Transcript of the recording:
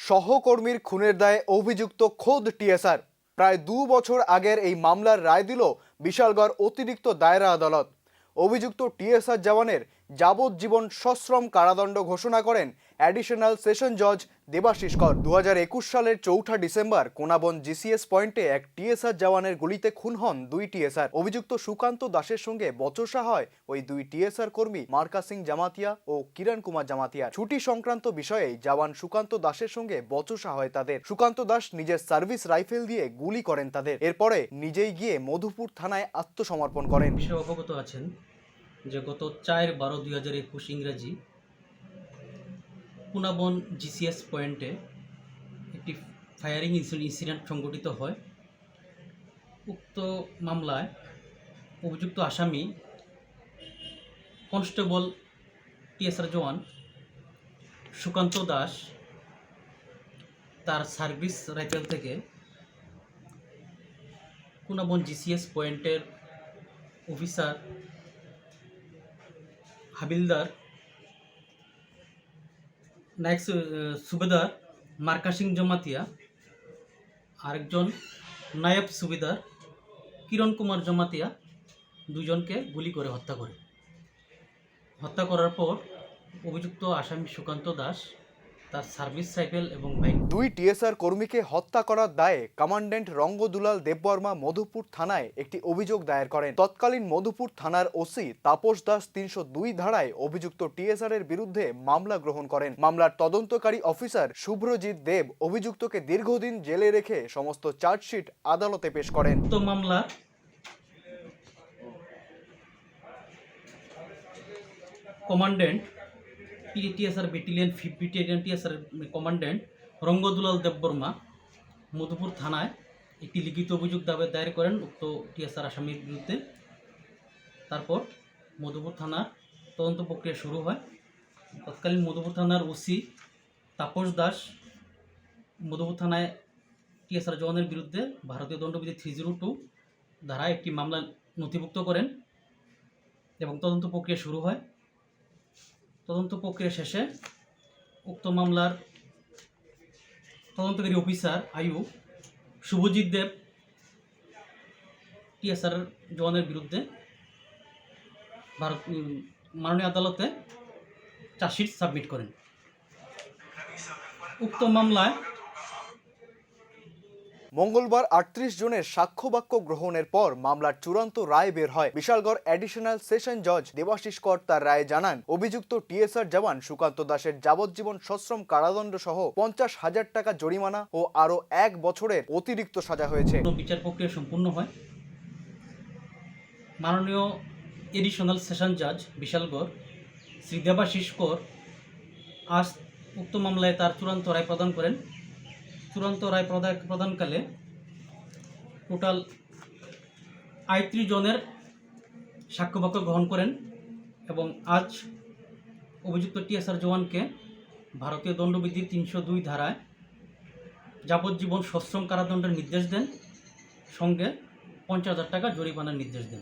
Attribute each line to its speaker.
Speaker 1: সহকর্মীর খুনের দায়ে অভিযুক্ত খোদ টিএসআর। প্রায় 2 বছর আগের এই মামলার রায় দিল বিশালগড় অতিরিক্ত দায়রা আদালত। অভিযুক্ত টিএসআর জওয়ানের যাবজ্জীবন সশ্রম কারাদণ্ড ঘোষণা করেন অ্যাডিশনাল সেশন জজ দেবাশিস কর। 2021 সালের 4 ডিসেম্বর কোনাবন জিসিএস পয়েন্টে এক টিএসআর জওয়ানের গুলিতে খুন হন 2 টিএসআর। অভিযুক্ত সুকান্ত দাসের সঙ্গে বচসা হয় ওই 2 টিএসআর কর্মী মার্কা সিং জামাতিয়া ও কিরণ কুমার জামাতিয়া। ছুটি সংক্রান্ত বিষয়ে জওয়ান সুকান্ত দাসের সঙ্গে বচসা হয় তাদের। সুকান্ত দাস নিজের সার্ভিস রাইফেল দিয়ে গুলি করেন তাদের। এরপরে নিজেই গিয়ে মধুপুর থানায় আত্মসমর্পণ করেন।
Speaker 2: বিষয়ে অবগত আছেন যে গত 4/12/2021 ইংরেজি কুনাবন জিসিএস পয়েন্টে একটি ফায়ারিং ইনসিডেন্ট সংঘটিত হয়। উক্ত মামলায় অভিযুক্ত আসামি কনস্টেবল টিএসআর জওয়ান সুকান্ত দাস তার সার্ভিস রাইফেল থেকে কুনাবন জিসিএস পয়েন্টের অফিসার হাবিলদার নায়ক সুবেদার মার্কা সিং জমাতিয়া, আরেকজন নায়ব সুবেদার কিরণ কুমার জমাতিয়া দুজনকে গুলি করে হত্যা করে। হত্যা করার পর অভিযুক্ত আসামি সুকান্ত দাস তার সার্ভিস রাইফেল এবং বাইক।
Speaker 1: 2 টিএসআর কর্মীকে হত্যা করার দায়ে কমান্ড্যান্ট রঙ্গদুলাল দেববর্মা মধুপুর থানায় একটি অভিযোগ দায়ের করেন। তৎকালীন মধুপুর থানার ওসি তাপস দাস 302 ধারায় অভিযুক্ত টিএসআর এর বিরুদ্ধে মামলা গ্রহণ করেন। মামলার তদন্তকারী অফিসার শুভ্রজিৎ দেব অভিযুক্তকে দীর্ঘদিন জেলে রেখে সমস্ত চার্জশিট আদালতে পেশ করেন।
Speaker 2: তো মামলা commandant TSR battalion 50 TSR commandant Rangdulal Debbarma Madhupur থানায় একটি লিখিত অভিযোগ দায়ের করেন উক্ত টিএসআর আসামির বিরুদ্ধে। তারপর মধুপুর থানার তদন্ত প্রক্রিয়া শুরু হয়। তৎকালীন মধুপুর থানার ওসি তাপস দাস মধুপুর থানায় টিএসআর জওয়ানের বিরুদ্ধে ভারতীয় দণ্ডবিধি 302 ধারায় একটি মামলা নথিভুক্ত করেন এবং তদন্ত প্রক্রিয়া শুরু হয়। তদন্ত প্রক্রিয়া শেষে উক্ত মামলার তদন্তকারী অফিসার আয়ু শুভজিৎ দেব টিএসআর জওয়ানের বিরুদ্ধে মাননীয় আদালতে চার্জশিট সাবমিট করেন। উক্ত মামলায়
Speaker 1: মঙ্গলবার 38 জনের সাক্ষ্য বাক্য গ্রহণের পর মামলার চূড়ান্ত রায় বের হয়। বিশালগড় অ্যাডিশনাল সেশন জজ দেবাশিস কর তার রায়ে জানান, অভিযুক্ত টিএসআর জওয়ান সুকান্ত দাসের যাবজ্জীবন সশ্রম কারাদণ্ড সহ 50,000 টাকা জরিমানা ও আরও 1 বছরের অতিরিক্ত সাজা হয়েছে।
Speaker 2: বিচার প্রক্রিয়া সম্পূর্ণ হয়। মাননীয় এডিশনাল সেশন জজ বিশালগড় শ্রী দেবাশিস কর আজ উক্ত মামলায় তার চূড়ান্ত রায় প্রদান করেন। চূড়ান্ত রায় প্রদানকালে টোটাল 38 জনের সাক্ষ্যবাক্য গ্রহণ করেন এবং আজ অভিযুক্ত টিএসআর জওয়ানকে ভারতীয় দণ্ডবিধির 302 ধারায় যাবজ্জীবন সশ্রম কারাদণ্ডের নির্দেশ দেন, সঙ্গে 50,000 টাকা জরিমানার নির্দেশ দেন।